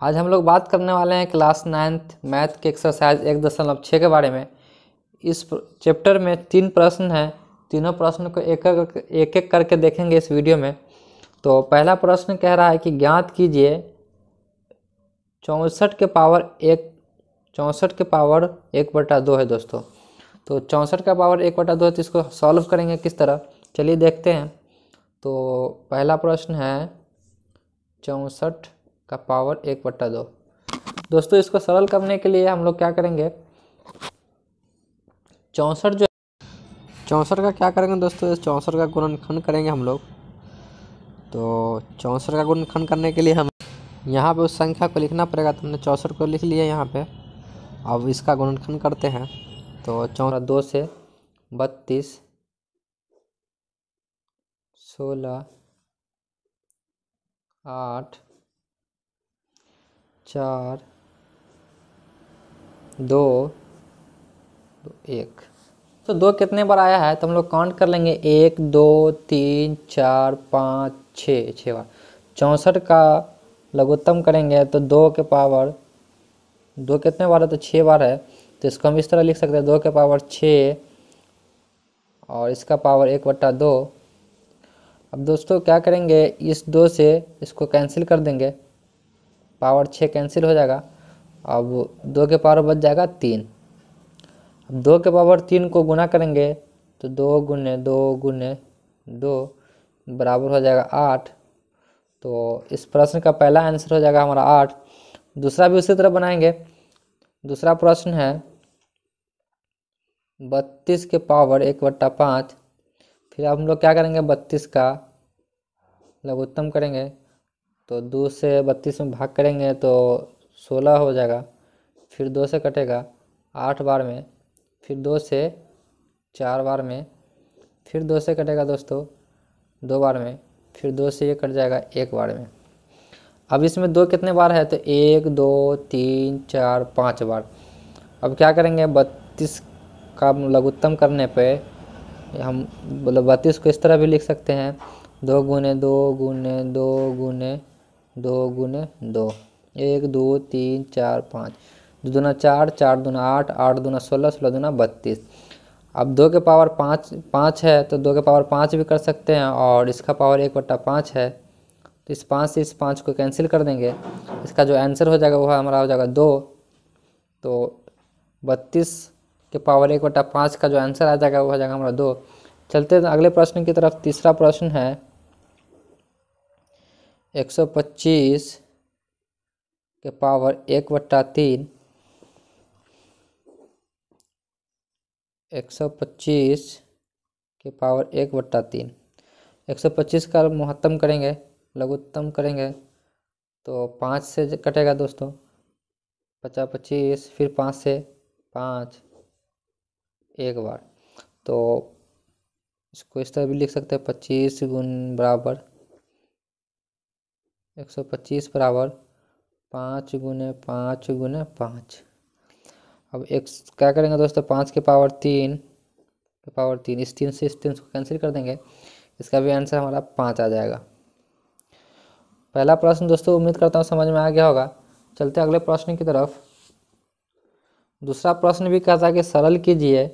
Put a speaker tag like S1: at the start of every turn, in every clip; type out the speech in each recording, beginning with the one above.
S1: आज हम लोग बात करने वाले हैं क्लास 9th मैथ के एक्सरसाइज 1.6 के बारे में। इस चैप्टर में 3 प्रश्न हैं। तीनों प्रश्न को एक एक करके देखेंगे इस वीडियो में। तो पहला प्रश्न कह रहा है कि ज्ञात कीजिए 64 के पावर 1/2 है दोस्तों। तो 64 का पावर 1/2 है, तो इसको सॉल्व करेंगे किस तरह, चलिए देखते हैं। तो पहला प्रश्न है 64 का पावर 1/2। दोस्तों इसको सरल करने के लिए हम लोग क्या करेंगे, 64 का क्या करेंगे दोस्तों, इस 64 का गुणनखंड करेंगे हम लोग। तो 64 का गुणनखंड करने के लिए हम यहाँ पे उस संख्या को लिखना पड़ेगा। तो हमने 64 को लिख लिया यहाँ पे। अब इसका गुणनखंड करते हैं। तो 64 2 से 32, 16, 8, 4, 2, 1। तो 2 कितने बार आया है तो हम लोग काउंट कर लेंगे, 1 2 3 4 5 6 बार। 64 का लघुत्तम करेंगे तो 2 के पावर 2 कितने बार है तो 6 बार है। तो इसको हम इस तरह लिख सकते हैं, 2 के पावर 6 और इसका पावर 1/2। अब दोस्तों क्या करेंगे, इस 2 से इसको कैंसिल कर देंगे, पावर 6 कैंसिल हो जाएगा। अब 2 के पावर बच जाएगा 3। अब 2 के पावर 3 को गुना करेंगे तो 2 गुने 2 गुने 2 बराबर हो जाएगा 8। तो इस प्रश्न का पहला आंसर हो जाएगा हमारा 8। दूसरा भी उसी तरह बनाएंगे। दूसरा प्रश्न है 32 के पावर 1/5। फिर अब हम लोग क्या करेंगे, 32 का लघुत्तम करेंगे। तो 2 से 32 में भाग करेंगे तो 16 हो जाएगा। फिर 2 से कटेगा 8 बार में, फिर 2 से 4 बार में, फिर 2 से कटेगा दोस्तों 2 बार में, फिर 2 से ये कट जाएगा 1 बार में। अब इसमें 2 कितने बार है तो 1 2 3 4 5 बार। अब क्या करेंगे, 32 का लघुत्तम करने पे हम 32 को इस तरह भी लिख सकते हैं, 2 गुने 2 गुने 2 गुने 2 गुने 2, 1 2 3 4 5, 2 दूना 4, 4 दूना 8, 8 दूना 16, 16 दूना 32। अब 2 के पावर 5 है तो 2 के पावर 5 भी कर सकते हैं और इसका पावर 1/5 है। तो इस 5 से इस 5 को कैंसिल कर देंगे। इसका जो आंसर हो जाएगा वह हमारा हो जाएगा 2। तो 32 के पावर 1/5 का जो आंसर आ जाएगा वो हो जाएगा हमारा 2। चलते हैं अगले प्रश्न की तरफ। तीसरा प्रश्न है 125 के पावर 1/3। 125 के पावर 1/3। 125 का महत्तम करेंगे, लघुत्तम करेंगे तो 5 से कटेगा दोस्तों, 50 25, फिर 5 से 5 एक बार। तो इसको इस तरह भी लिख सकते हैं, 25 गुण बराबर 125 बराबर 5 गुने 5 गुने 5। अब एक क्या करेंगे दोस्तों, 5 के पावर 3 इस 3 से इस 3 को कैंसिल कर देंगे। इसका भी आंसर हमारा 5 आ जाएगा। पहला प्रश्न दोस्तों उम्मीद करता हूँ समझ में आ गया होगा। चलते अगले प्रश्न की तरफ। दूसरा प्रश्न भी कहता है कि सरल कीजिए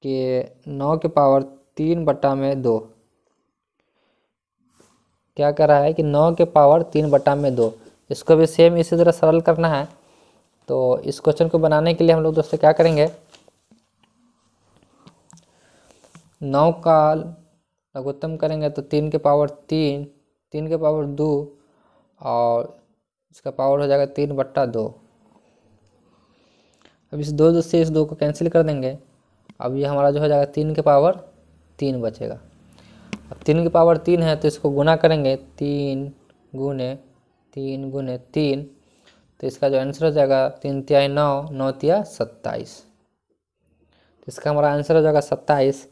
S1: कि 9 के पावर 3/2। क्या कर रहा है कि 9 के पावर 3/2। इसको भी सेम इसी तरह सरल करना है। तो इस क्वेश्चन को बनाने के लिए हम लोग दोस्तों क्या करेंगे, 9 का लघुत्तम करेंगे तो 3 के पावर 3, 3 के पावर 2 और इसका पावर हो जाएगा 3/2। अब इस 2 से इस 2 को कैंसिल कर देंगे। अब ये हमारा जो हो जाएगा 3 के पावर 3 बचेगा। अब 3 के पावर 3 है तो इसको गुना करेंगे, 3 गुने 3 गुने 3। तो इसका जो आंसर हो जाएगा 3 तिहाई 9, 9 तिया 27। तो इसका हमारा आंसर हो जाएगा 27।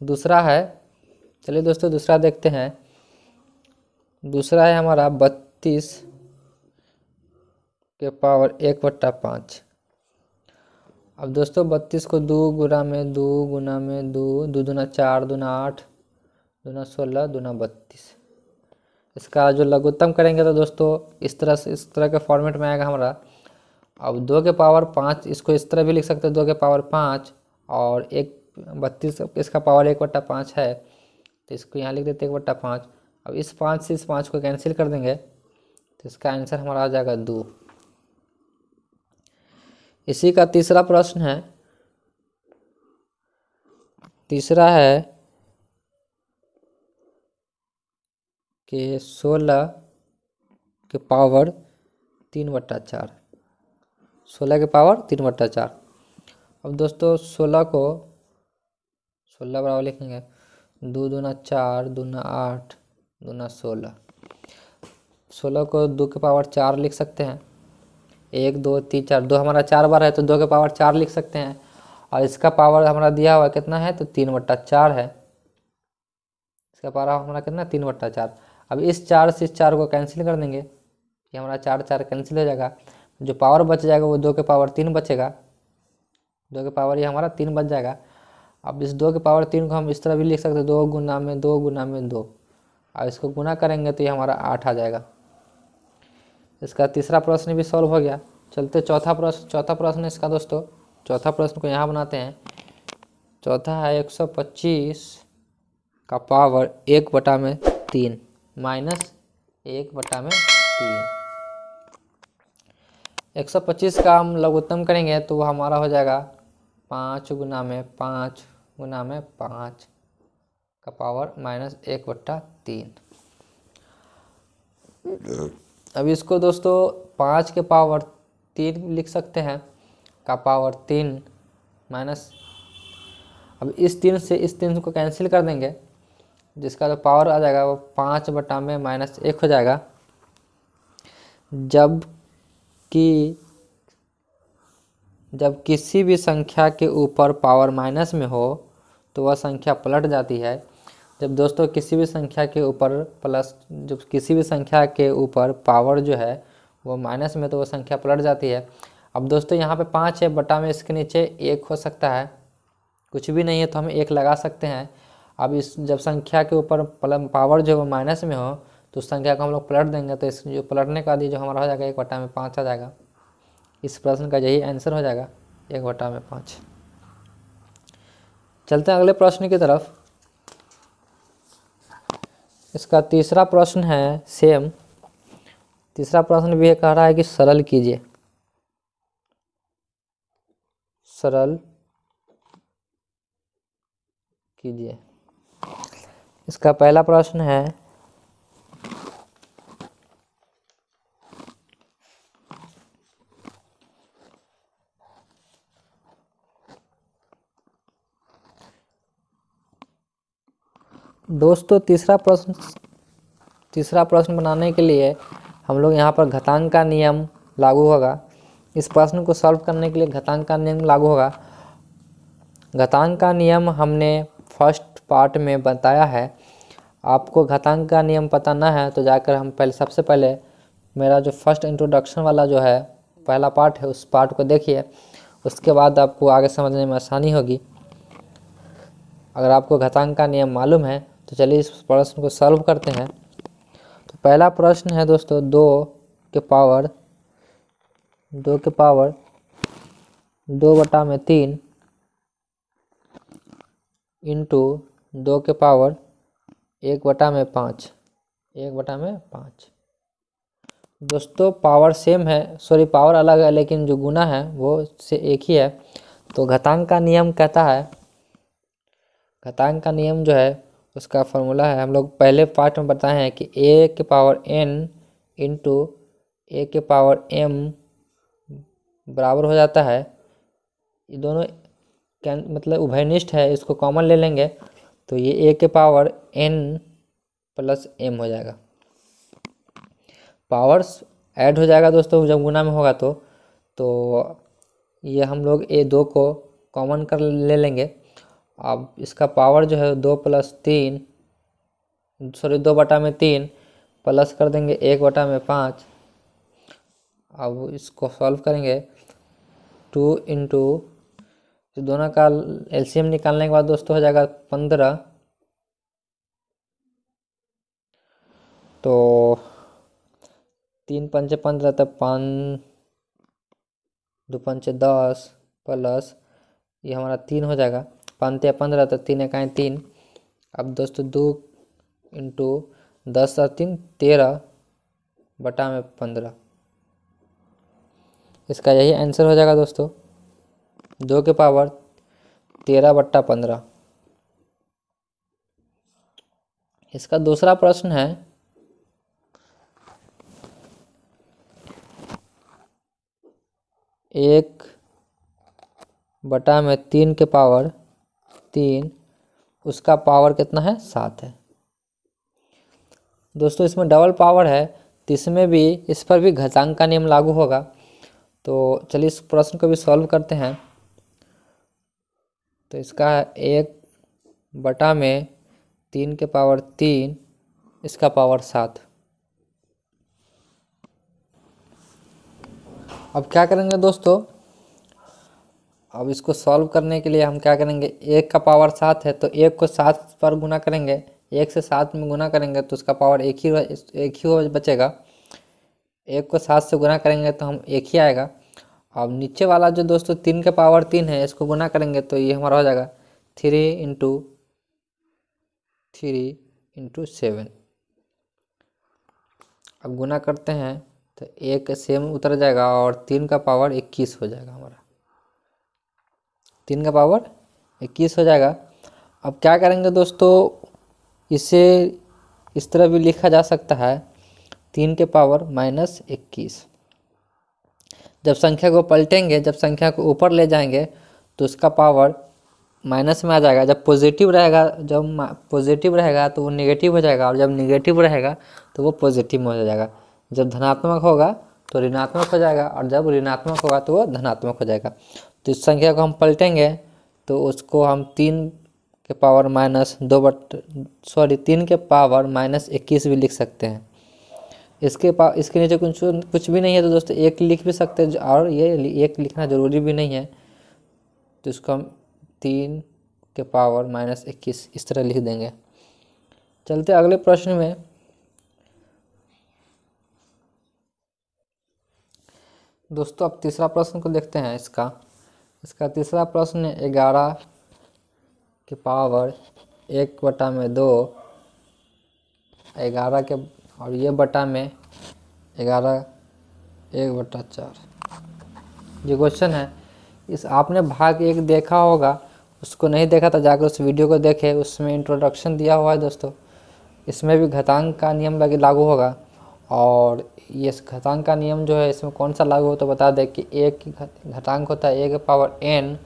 S1: दूसरा है, चलिए दोस्तों दूसरा देखते हैं। दूसरा है हमारा 32 के पावर 1/5। अब दोस्तों 32 को 2 गुना में 2 गुना में 2, 2 दूना 4 दूना 8 दूना 16 दूना 32। इसका जो लघुत्तम करेंगे तो दोस्तों इस तरह के फॉर्मेट में आएगा हमारा। अब 2 के पावर 5 इसको इस तरह भी लिख सकते हैं, 2 के पावर 5 और 1/32 इसका पावर 1/5 है, तो इसको यहाँ लिख देते 1/5। अब इस 5 से इस 5 को कैंसिल कर देंगे तो इसका आंसर हमारा आ जाएगा 2। इसी का तीसरा प्रश्न है, तीसरा है कि 16 के पावर 3/4, 16 के पावर 3/4। अब दोस्तों 16 को 16 बराबर लिखेंगे 2 दूना 4, दूना 8, दूना 16। 16 को 2 के पावर 4 लिख सकते हैं, 1 2 3 4, 2 हमारा 4 बार है तो 2 के पावर 4 लिख सकते हैं। और इसका पावर हमारा दिया हुआ कितना है तो 3/4 है, इसका पावर हमारा कितना 3/4। अब इस 4 से इस 4 को कैंसिल कर देंगे, ये हमारा 4 4 कैंसिल हो जाएगा, जो पावर बच जाएगा वो 2 के पावर 3 बचेगा, 2 के पावर ये हमारा 3 बच जाएगा। अब इस 2 के पावर 3 को हम इस तरह भी लिख सकते हैं 2 गुना में 2 गुना में 2, और इसको गुना करेंगे तो ये हमारा 8 आ जाएगा। इसका तीसरा प्रश्न भी सॉल्व हो गया। चलते चौथा प्रश्न इसका दोस्तों, चौथा प्रश्न को यहाँ बनाते हैं। चौथा है 125 का पावर 1/3 माइनस 1/3। 125 का हम लघुत्तम करेंगे तो वो हमारा हो जाएगा 5 गुना में 5 गुना में 5 का पावर माइनस 1/3। अब इसको दोस्तों 5 के पावर 3 लिख सकते हैं, का पावर 3 माइनस, अब इस 3 से इस 3 को कैंसिल कर देंगे, जिसका जो पावर आ जाएगा वो 5/-1 हो जाएगा। जब किसी भी संख्या के ऊपर पावर माइनस में हो तो वह संख्या पलट जाती है। जब दोस्तों किसी भी संख्या के ऊपर जब किसी भी संख्या के ऊपर पावर जो है वो माइनस में तो वह संख्या पलट जाती है। अब दोस्तों यहाँ पे 5 है, बटा में इसके नीचे 1 हो सकता है, कुछ भी नहीं है तो हम 1 लगा सकते हैं। अब इस जब संख्या के ऊपर पावर जो है वो माइनस में हो तो उस संख्या को हम लोग पलट देंगे, तो इस जो पलटने का जो हमारा हो जाएगा 1/5 आ जाएगा। इस प्रश्न का यही आंसर हो जाएगा 1/5। चलते हैं अगले प्रश्न की तरफ। इसका तीसरा प्रश्न है सेम, तीसरा प्रश्न भी कह रहा है कि सरल कीजिए, सरल कीजिए। इसका पहला प्रश्न है दोस्तों तीसरा प्रश्न बनाने के लिए हम लोग यहाँ पर घातांक का नियम लागू होगा। इस प्रश्न को सॉल्व करने के लिए घातांक का नियम लागू होगा। घातांक का नियम हमने फर्स्ट पार्ट में बताया है। आपको घातांक का नियम पता ना है तो जाकर हम सबसे पहले मेरा जो फर्स्ट इंट्रोडक्शन वाला जो है पहला पार्ट है उस पार्ट को देखिए, उसके बाद आपको आगे समझने में आसानी होगी। अगर आपको घातांक का नियम मालूम है तो चलिए इस प्रश्न को सॉल्व करते हैं। तो पहला प्रश्न है दोस्तों 2 के पावर 2/3 इंटू 2 के पावर 1/5 दोस्तों पावर सेम है, सॉरी पावर अलग है लेकिन जो गुना है वो से एक ही है। तो घातांक का नियम कहता है, घातांक का नियम जो है उसका फॉर्मूला है, हम लोग पहले पार्ट में बताए हैं कि a के पावर n इंटू a के पावर m बराबर हो जाता है, ये दोनों मतलब उभयनिष्ठ है, इसको कॉमन ले लेंगे तो ये a के पावर n प्लस m हो जाएगा। पावर्स ऐड हो जाएगा दोस्तों जब गुना में होगा तो ये हम लोग a2 को कॉमन कर ले लेंगे। अब इसका पावर जो है 2/3 प्लस कर देंगे 1/5। अब इसको सॉल्व करेंगे 2 इंटू दोनों का एलसीएम निकालने के बाद दोस्तों हो जाएगा 15। तो 3 पंचे 15 तो 5 2 पंचे 10 प्लस ये हमारा 3 हो जाएगा, 5 15 तो 3 इकाई 3। अब दोस्तों 2 इंटू 10 और 3 13 बटा में 15, इसका यही आंसर हो जाएगा दोस्तों, 2 के पावर 13 बट्टा 15। इसका दूसरा प्रश्न है, एक बटा में 3 के पावर 3, उसका पावर कितना है, 7 है। दोस्तों इसमें डबल पावर है तो इसमें भी, इस पर भी घातांक का नियम लागू होगा। तो चलिए इस प्रश्न को भी सॉल्व करते हैं। तो इसका है 1 बटा में 3 के पावर 3, इसका पावर 7। अब क्या करेंगे दोस्तों, अब इसको सॉल्व करने के लिए हम क्या करेंगे, 1 का पावर 7 है तो 1 को 7 पर गुना करेंगे, 1 से 7 में गुना करेंगे तो उसका पावर एक ही हो बचेगा। 1 को 7 से गुना करेंगे तो हम 1 ही आएगा। अब नीचे वाला जो दोस्तों 3 के पावर 3 है, इसको गुना करेंगे तो ये हमारा हो जाएगा 3 × 7। अब गुना करते हैं तो 1 सेम उतर जाएगा और 3 का पावर 21 हो जाएगा हमारा, 3 का पावर 21 हो जाएगा। अब क्या करेंगे दोस्तों, इसे इस तरह भी लिखा जा सकता है, 3 के पावर -21। जब संख्या को पलटेंगे, जब संख्या को ऊपर ले जाएंगे तो उसका पावर माइनस में आ जाएगा। जब पॉजिटिव रहेगा, तो वो नेगेटिव हो जाएगा, और जब नेगेटिव रहेगा तो वो पॉजिटिव में हो जाएगा। जब धनात्मक होगा तो ऋणात्मक हो जाएगा, और जब ऋणात्मक होगा तो वो धनात्मक हो जाएगा। तो इस संख्या को हम पलटेंगे तो उसको हम 3 के पावर -3 के पावर -21 भी लिख सकते हैं। इसके नीचे कुछ भी नहीं है तो दोस्तों 1 लिख भी सकते हैं, और ये 1 लिखना ज़रूरी भी नहीं है। तो इसको हम 3 के पावर -21 इस तरह लिख देंगे। चलते अगले प्रश्न में। दोस्तों अब तीसरा प्रश्न को देखते हैं। इसका तीसरा प्रश्न है 11 के पावर 1/2, 11 के, और ये बटा में 11 1/4। ये क्वेश्चन है। इस आपने भाग 1 देखा होगा, उसको नहीं देखा तो जाकर उस वीडियो को देखें, उसमें इंट्रोडक्शन दिया हुआ है दोस्तों। इसमें भी घातांक का नियम लागू होगा, और ये घातांक का नियम जो है इसमें कौन सा लागू हो तो बता दें कि एक घातांक होता है a के पावर n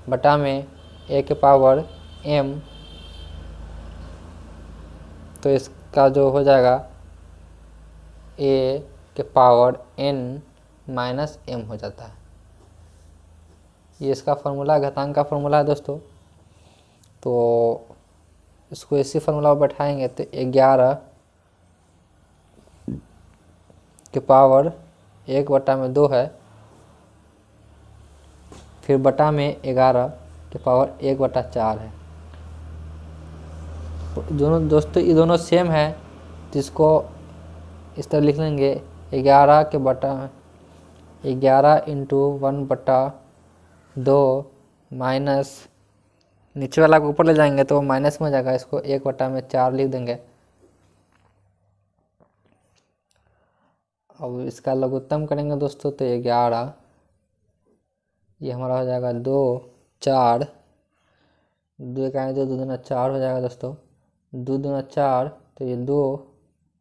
S1: बटा में a के पावर m। तो इसका जो हो जाएगा a के पावर n माइनस m हो जाता है। ये इसका फॉर्मूला, घातांक का फॉर्मूला है दोस्तों। तो इसको इसी फॉर्मूला पर बैठाएंगे तो 11 के पावर 1/2 है, फिर बटा में 11 के पावर 1/4 है। दोनों दोस्तों ये दोनों सेम है, जिसको इस तरह लिख लेंगे 11 × 1/2 माइनस, नीचे वाला को ऊपर ले जाएंगे तो माइनस में हो जाएगा, इसको 1/4 लिख देंगे। अब इसका लघुत्तम करेंगे दोस्तों तो 11, ये हमारा हो जाएगा 2 4, 2 इकाई 2 दूना 4 हो जाएगा दोस्तों, 2 दूना 4 तो ये 2,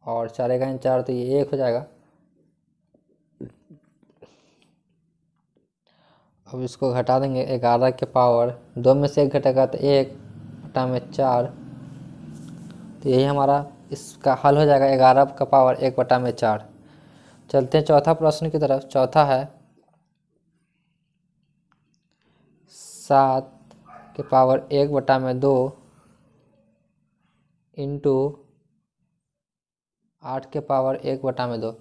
S1: और 4 इकाई 4 तो ये 1 हो जाएगा। अब इसको घटा देंगे, 11 के पावर 2 में से 1 घटेगा तो 1/4, तो यही हमारा इसका हल हो जाएगा, 11 का पावर 1/4। चलते हैं चौथा प्रश्न की तरफ। चौथा है 7 के पावर 1/2 इंटू 8 के पावर 1/2।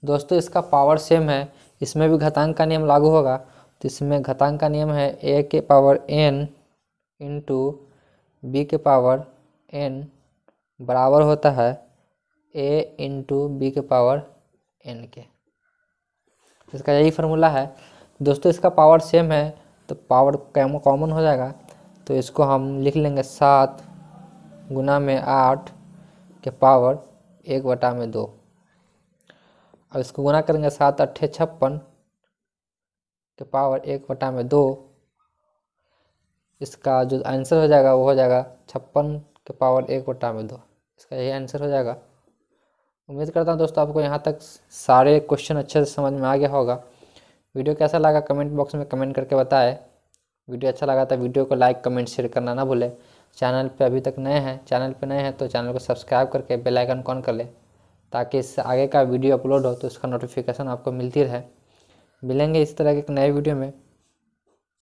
S1: दोस्तों इसका पावर सेम है, इसमें भी घातांक का नियम लागू होगा। तो इसमें घातांक का नियम है a के पावर n इंटू b के पावर n बराबर होता है a इंटू बी के पावर n के। इसका यही फार्मूला है दोस्तों। इसका पावर सेम है तो पावर कॉमन हो जाएगा, तो इसको हम लिख लेंगे 7 गुना में 8 के पावर 1/2। अब इसको गुना करेंगे 7 अट्ठे 56 के पावर 1/2। इसका जो आंसर हो जाएगा वो हो जाएगा 56 के पावर 1/2। इसका यही आंसर हो जाएगा। उम्मीद करता हूँ दोस्तों आपको यहाँ तक सारे क्वेश्चन अच्छे से समझ में आ गया होगा। वीडियो कैसा लगा कमेंट बॉक्स में कमेंट करके बताएं। वीडियो अच्छा लगा तो वीडियो को लाइक कमेंट शेयर करना ना भूलें। चैनल पे अभी तक नए हैं तो चैनल को सब्सक्राइब करके बेल आइकन ऑन कर लें, ताकि इससे आगे का वीडियो अपलोड हो तो उसका नोटिफिकेशन आपको मिलती रहे। मिलेंगे इस तरह के एक नए वीडियो में।